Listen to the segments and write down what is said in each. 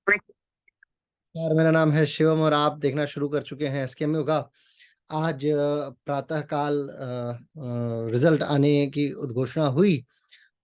यार, मेरा नाम है शिवम और आप देखना शुरू कर चुके हैं एसकेएम योगा। आज प्रातः काल रिजल्ट आने की उद्घोषणा हुई,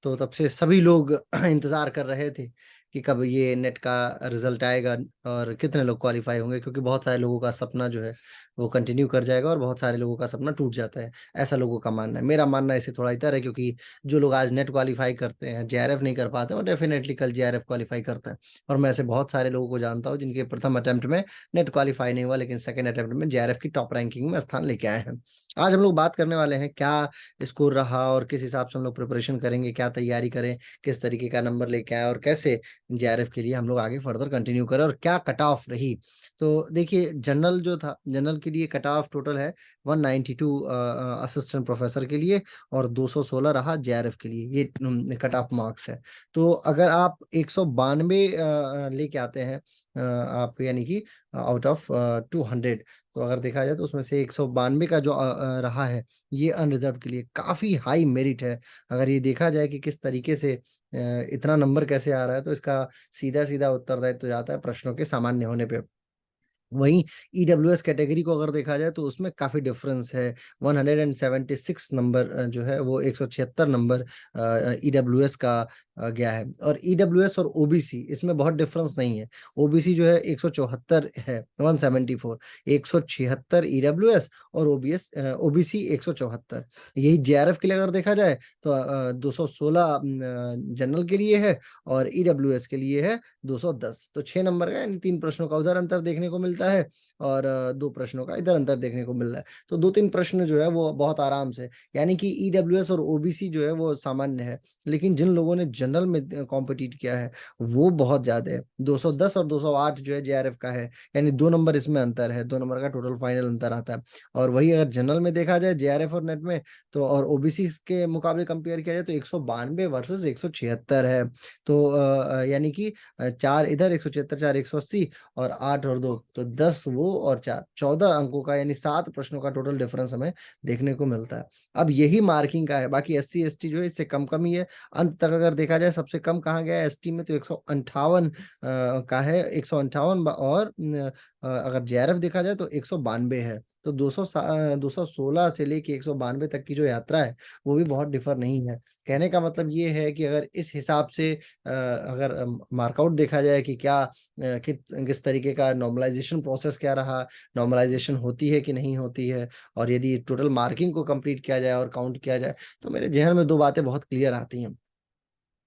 तो तब से सभी लोग इंतजार कर रहे थे कि कब ये नेट का रिजल्ट आएगा और कितने लोग क्वालिफाई होंगे, क्योंकि बहुत सारे लोगों का सपना जो है वो कंटिन्यू कर जाएगा और बहुत सारे लोगों का सपना टूट जाता है। ऐसा लोगों का मानना है। मेरा मानना इससे थोड़ा इतर है, क्योंकि जो लोग आज नेट क्वालिफाई करते हैं, जेआरएफ नहीं कर पाते, वो डेफिनेटली कल जेआरएफ क्वालिफाई करते हैं। और मैं ऐसे बहुत सारे लोगों को जानता हूँ जिनके प्रथम अटेम्प्ट में नेट क्वालिफाई नहीं हुआ, लेकिन सेकंड अटेम्प्ट में जेआरएफ की टॉप रैंकिंग में स्थान लेके आए हैं। आज हम लोग बात करने वाले हैं क्या स्कोर रहा और किस हिसाब से हम लोग प्रिपरेशन करेंगे, क्या तैयारी करें, किस तरीके का नंबर लेके आए और कैसे जेआरएफ के लिए हम लोग आगे फर्दर कंटिन्यू करें और क्या कट ऑफ रही। तो देखिए, जनरल जो था, जनरल के लिए कट ऑफ टोटल है 192 असिस्टेंट प्रोफेसर के लिए, और 216 रहा जेआरएफ के लिए। ये कट ऑफ मार्क्स है। तो अगर आप 192 लेके आते हैं आप, यानी कि आउट ऑफ 200, तो अगर देखा जाए तो उसमें से 192 का जो रहा है, ये अनरिजर्व के लिए काफी हाई मेरिट है। अगर ये देखा जाए कि किस तरीके से इतना नंबर कैसे आ रहा है, तो इसका सीधा सीधा उत्तरदायित्व तो जाता है प्रश्नों के सामान्य होने पे। वहीं ईडब्ल्यूएस कैटेगरी को अगर देखा जाए तो उसमें काफी डिफरेंस है। 176 नंबर जो है वो 176 नंबर ईडब्ल्यूएस का गया है। और ईडब्ल्यूएस और ओबीसी इसमें बहुत डिफरेंस नहीं है। ओबीसी जो है 174 है, 174, 176 ईडब्ल्यूएस, और ओबीएस ओबीसी 174। यही जेआरएफ के लिए अगर देखा जाए तो 216 जनरल के लिए है और ईडब्ल्यूएस के लिए है 210। तो 6 नंबर का, यानी 3 प्रश्नों का उधर अंतर देखने को मिलता है और 2 प्रश्नों का इधर अंतर देखने को मिल रहा है। तो 2-3 प्रश्न जो है वो बहुत आराम से, यानी कि ईडब्ल्यूएस और ओबीसी जो है वो सामान्य है, लेकिन जिन लोगों ने जनरल में कॉम्पिटिट किया है वो बहुत ज्यादा है। 210 और 208 जो है जेआरएफ का है, यानी 2 नंबर इसमें अंतर है, 2 नंबर का टोटल फाइनल अंतर आता है। और वही अगर जनरल में देखा जाए जेआरएफ और नेट में, तो और ओबीसी के मुकाबले कंपेयर किया जाए तो 192 वर्सेस 176 है। तो यानी कि 4 इधर, 176, 4 180, और 8 और 2 तो 10, वो और 4 14 अंकों का, यानी 7 प्रश्नों का टोटल डिफरेंस हमें देखने को मिलता है। अब यही मार्किंग का है, बाकी एससी एसटी जो है इससे कम कम ही है। अंत तक अगर देखा जाए, सबसे कम कहाँ गया है एसटी में, तो 158 का है, 158। और अगर जेआरएफ देखा जाए तो 192 है। तो 216 से लेके 192 तक की जो यात्रा है वो भी बहुत डिफर नहीं है। कहने का मतलब ये है कि अगर इस हिसाब से अगर मार्कआउट देखा जाए कि क्या किस तरीके का नॉर्मलाइजेशन प्रोसेस क्या रहा, नॉर्मलाइजेशन होती है कि नहीं होती है, और यदि टोटल मार्किंग को कंप्लीट किया जाए और काउंट किया जाए, तो मेरे जहन में 2 बातें बहुत क्लियर आती हैं।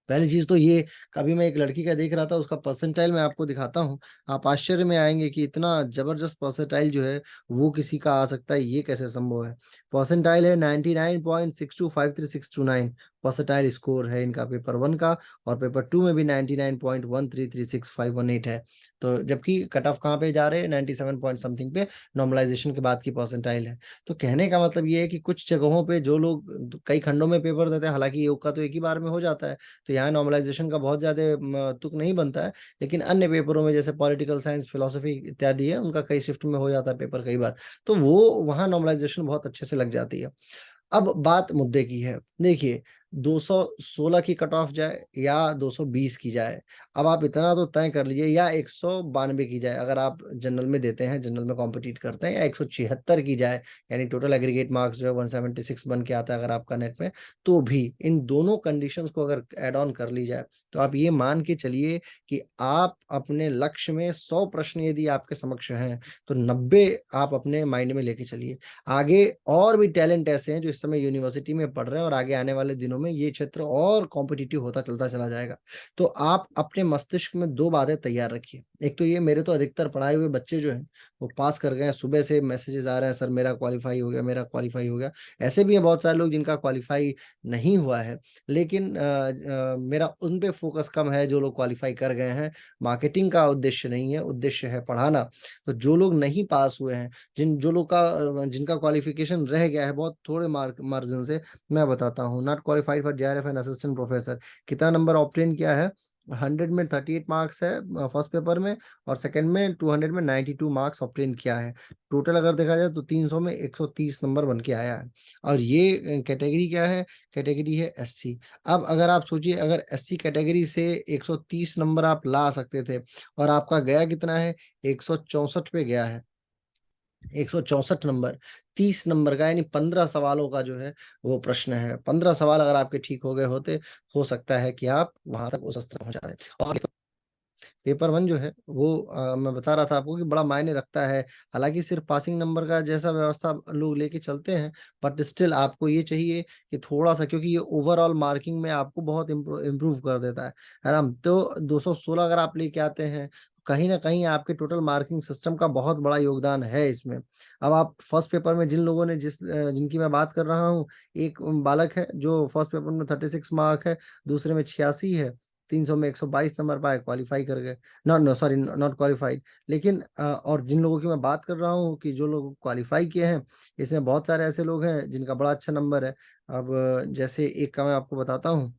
पहली चीज तो ये, कभी मैं एक लड़की का देख रहा था, उसका परसेंटाइल मैं आपको दिखाता हूँ। आप आश्चर्य में आएंगे कि इतना जबरदस्त परसेंटाइल जो है वो किसी का आ सकता है, ये कैसे संभव है। परसेंटाइल है 99.625369। परसेंटाइल स्कोर है इनका पेपर 1 का, और पेपर 2 में भी 99.1336518 है। तो जबकि कट ऑफ कहाँ पे जा रहे हैं, 97 पॉइंट समथिंग पे नॉर्मलाइजेशन के बाद की परसेंटाइल है। तो कहने का मतलब ये है कि कुछ जगहों पे जो लोग कई खंडों में पेपर देते हैं, हालांकि योग का तो एक ही बार में हो जाता है, तो यहाँ नॉर्मलाइजेशन का बहुत ज्यादा तुक नहीं बनता है। लेकिन अन्य पेपरों में जैसे पॉलिटिकल साइंस, फिलोसफी इत्यादि है, उनका कई शिफ्ट में हो जाता है पेपर कई बार, तो वो वहाँ नॉर्मलाइजेशन बहुत अच्छे से लग जाती है। अब बात मुद्दे की है। देखिए, 216 की कट ऑफ जाए या 220 की जाए, अब आप इतना तो तय कर लीजिए, या 192 की जाए अगर आप जनरल में देते हैं, जनरल में कॉम्पिटिट करते हैं, या 176 की जाए, यानी टोटल एग्रीगेट मार्क्स जो है 176 बन के आता है अगर आपका नेट में, तो भी इन दोनों कंडीशंस को अगर एड ऑन कर ली जाए, तो आप ये मान के चलिए कि आप अपने लक्ष्य में 100 प्रश्न यदि आपके समक्ष हैं, तो 90 आप अपने माइंड में लेके चलिए। आगे और भी टैलेंट ऐसे हैं जो इस समय यूनिवर्सिटी में पढ़ रहे हैं, और आगे आने वाले दिनों में ये क्षेत्र और कॉम्पिटिटिव होता चलता चला जाएगा। तो आप अपने मस्तिष्क में 2 बातें तैयार रखिए। एक तो ये, मेरे तो अधिकतर पढ़ाए हुए बच्चे जो हैं वो पास कर गए हैं, सुबह से मैसेजेस आ रहे हैं, सर मेरा क्वालिफाई हो गया, मेरा क्वालिफाई हो गया। ऐसे भी हैं बहुत सारे लोग जिनका क्वालिफाई नहीं हुआ है, लेकिन मेरा उन पे फोकस कम है जो लोग क्वालिफाई कर गए हैं। मार्केटिंग का उद्देश्य नहीं है, उद्देश्य है पढ़ाना। तो जो लोग नहीं पास हुए हैं, जो लोग का जिनका क्वालिफिकेशन रह गया है बहुत थोड़े मार्जिन से, मैं बताता हूँ। Not qualified for JRF and assistant professor, कितना नंबर ऑब्टेन किया है, 100 में 38 मार्क्स है फर्स्ट पेपर में, और सेकंड में 200 में 92 मार्क्स ऑब्टेन किया है। टोटल अगर देखा जाए तो 300 में 130 नंबर बन के आया है। और ये कैटेगरी क्या है? कैटेगरी है एससी। अब अगर आप सोचिए, अगर एससी कैटेगरी से 130 नंबर आप ला सकते थे, और आपका गया कितना है? 164 पे गया है। 164 नंबर, 30 नंबर का, यानी 15 सवालों का जो है वो प्रश्न है। 15 सवाल अगर आपके ठीक हो गए होते, हो सकता है कि आप वहां तक उस स्तर पहुंचा दें। और पेपर वन जो है वो मैं बता रहा था आपको कि बड़ा मायने रखता है। हालांकि सिर्फ पासिंग नंबर का जैसा व्यवस्था लोग लेके चलते हैं, बट स्टिल आपको ये चाहिए कि थोड़ा सा, क्योंकि ये ओवरऑल मार्किंग में आपको बहुत इम्प्रूव कर देता है ना। तो 216 अगर आप लेके आते हैं, कहीं ना कहीं आपके टोटल मार्किंग सिस्टम का बहुत बड़ा योगदान है इसमें। अब आप फर्स्ट पेपर में जिन लोगों ने जिनकी मैं बात कर रहा हूँ, एक बालक है जो फर्स्ट पेपर में 36 मार्क है, दूसरे में 86 है, 300 में 122 नंबर पाए, क्वालिफाई कर गए। Not know sorry, not qualified. लेकिन और जिन लोगों की मैं बात कर रहा हूँ कि जो लोग क्वालिफाई किए हैं, इसमें बहुत सारे ऐसे लोग हैं जिनका बड़ा अच्छा नंबर है। अब जैसे एक का मैं आपको बताता हूँ।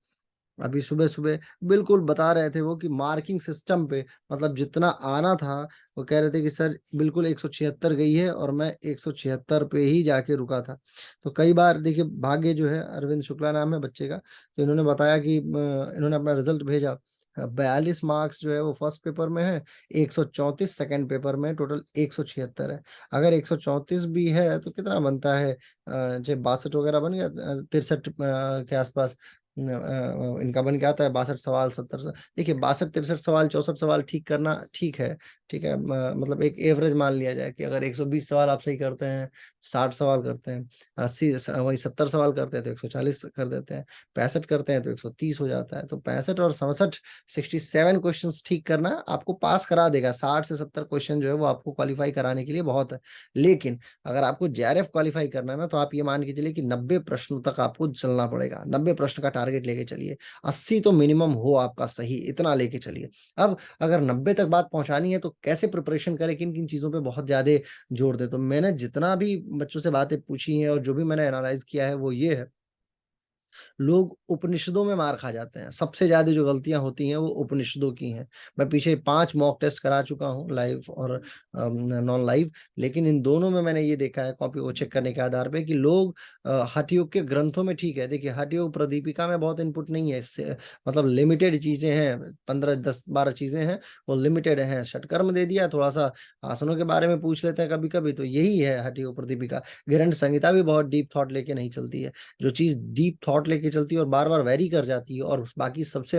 अभी सुबह सुबह बिल्कुल बता रहे थे वो कि मार्किंग सिस्टम पे, मतलब जितना आना था, वो कह रहे थे कि सर बिल्कुल 176 गई है, और मैं 176 पे ही जाके रुका था। तो कई बार देखिए, भाग्य जो है, अरविंद शुक्ला नाम है बच्चे का, तो इन्होंने बताया कि इन्होंने अपना रिजल्ट भेजा। 42 मार्क्स जो है वो फर्स्ट पेपर में है, 134 सेकंड पेपर में, टोटल 176 है। अगर 134 भी है तो कितना बनता है? जो 62 वगैरह बन गया, 63 के आसपास इनका बन के आता है। 62 सवाल, 70 देखिए, 62 63 सवाल, 64 सवाल ठीक करना ठीक है। ठीक है, मतलब एक एवरेज मान लिया जाए कि अगर 120 सवाल आप सही करते हैं, 60 सवाल करते हैं, 80 वही 70 सवाल करते हैं तो 140 कर देते हैं, 65 करते हैं तो 130 हो जाता है। तो 65 और 67, 67 क्वेश्चन ठीक करना आपको पास करा देगा। 60 से 70 क्वेश्चन जो है वो आपको क्वालिफाई कराने के लिए बहुत है। लेकिन अगर आपको जेआरएफ क्वालिफाई करना है ना, तो आप ये मान के चलिए कि 90 प्रश्नों तक आपको चलना पड़ेगा। 90 प्रश्न का टारगेट लेके चलिए। 80 तो मिनिमम हो आपका सही, इतना लेके चलिए। अब अगर 90 तक बात पहुंचानी है तो कैसे प्रिपरेशन करें, किन किन चीजों पे बहुत ज्यादा जोर दे? तो मैंने जितना भी बच्चों से बातें पूछी हैं और जो भी मैंने एनालाइज किया है वो ये है, लोग उपनिषदों में मार खा जाते हैं। सबसे ज्यादा जो गलतियां होती हैं वो उपनिषदों की हैं। मैं पीछे 5 मॉक टेस्ट करा चुका हूँ, लाइव और नॉन लाइव, लेकिन इन दोनों में मैंने ये देखा है, कॉपी को चेक करने के आधार पे, कि लोग हठ योग के ग्रंथों में ठीक है, देखिए हठ योग प्रदीपिका में बहुत इनपुट नहीं है इससे, मतलब लिमिटेड चीजें हैं, 15 10 12 चीजें हैं, वो लिमिटेड हैं। षटकर्म दे दिया, थोड़ा सा आसनों के बारे में पूछ लेते हैं कभी कभी, तो यही है हठ योग प्रदीपिका। ग्रंथ संहिता भी बहुत डीप थॉट लेके नहीं चलती है। जो चीज डीप थॉट लेके चलती है और बार बार वेरी कर जाती है और बाकी सबसे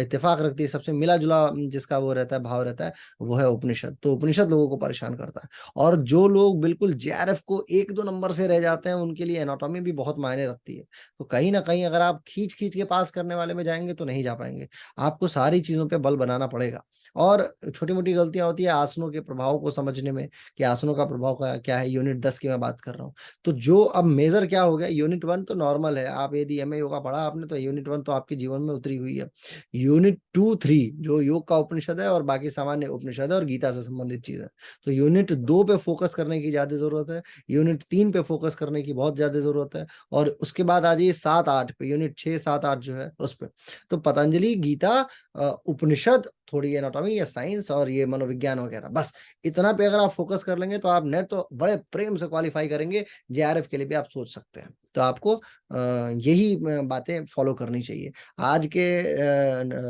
इत्तेफाक रखती है, सबसे मिला जुला जिसका वो रहता है, भाव रहता है, वो है उपनिषद। तो उपनिषद लोगों को परेशान करता है। और जो लोग बिल्कुल जेआरएफ को 1 2 नंबर से रह जाते हैं, उनके लिए एनाटॉमी भी बहुत मायने रखती है। तो कहीं ना कहीं अगर आप खींच खींच के पास करने वाले में जाएंगे तो नहीं जा पाएंगे। आपको सारी चीजों पे बल बनाना पड़ेगा। और छोटी मोटी गलतियां होती है आसनों के प्रभाव को समझने में, कि आसनों का प्रभाव का क्या है। यूनिट 10 की मैं बात कर रहा हूँ। तो जो अब मेजर क्या हो गया, यूनिट 1 तो नॉर्मल है, आप यदि एमए योगा पढ़ा आपने तो यूनिट 1 तो आपके जीवन में उतरी हुई है। यूनिट 2 3 जो योग का उपनिषद है और बाकी सामान्य उपनिषद है और गीता से संबंधित चीज है, तो यूनिट 2 पे फोकस करने की ज्यादा जरूरत है। यूनिट 3 पे फोकस करने की बहुत ज्यादा जरूरत है। और उसके बाद आ जाइए 7 8 पे, यूनिट 6 7 8 जो है उस पे। तो पतंजलि, गीता, उपनिषद, थोड़ी एनाटॉमी या साइंस और ये मनोविज्ञान वगैरह, बस इतना पे अगर आप फोकस कर लेंगे तो आप नेट तो बड़े प्रेम से क्वालिफाई करेंगे। जेआरएफ के लिए भी आप सोच सकते हैं। तो आपको यही बातें फॉलो करनी चाहिए। आज के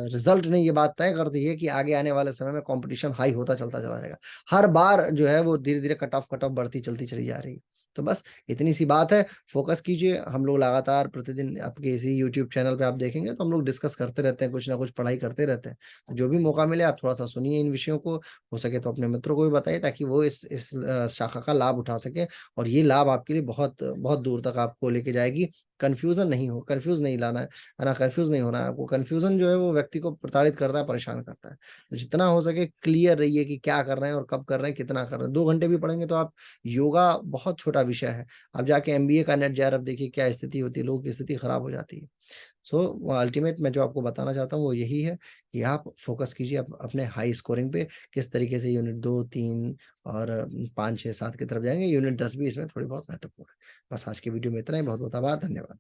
रिजल्ट ने ये बात तय कर दी है कि आगे आने वाले समय में कंपटीशन हाई होता चलता चला जाएगा। हर बार जो है वो धीरे धीरे कट ऑफ बढ़ती चलती चली जा रही है। तो बस इतनी सी बात है, फोकस कीजिए। हम लोग लगातार प्रतिदिन आपके इसी यूट्यूब चैनल पे आप देखेंगे तो हम लोग डिस्कस करते रहते हैं, कुछ ना कुछ पढ़ाई करते रहते हैं। तो जो भी मौका मिले आप थोड़ा सा सुनिए इन विषयों को, हो सके तो अपने मित्रों को भी बताइए ताकि वो इस शाखा का लाभ उठा सके। और ये लाभ आपके लिए बहुत बहुत दूर तक आपको लेके जाएगी। कंफ्यूजन नहीं हो, कंफ्यूज नहीं लाना है ना, कंफ्यूज नहीं होना है आपको। कंफ्यूजन जो है वो व्यक्ति को प्रताड़ित करता है, परेशान करता है। तो जितना हो सके क्लियर रहिए कि क्या कर रहे हैं और कब कर रहे हैं, कितना कर रहे हैं। 2 घंटे भी पढ़ेंगे तो आप, योगा बहुत छोटा विषय है। आप जाके एमबीए का नेट जेआरएफ देखिए क्या स्थिति होती है, लोगों की स्थिति खराब हो जाती है। सो अल्टीमेट मैं जो आपको बताना चाहता हूँ वो यही है कि आप फोकस कीजिए अपने हाई स्कोरिंग पे। किस तरीके से यूनिट 2 3 और 5 6 7 की तरफ जाएंगे, यूनिट 10 भी इसमें थोड़ी बहुत महत्वपूर्ण है। बस आज की वीडियो में इतना ही। बहुत बहुत आभार, धन्यवाद।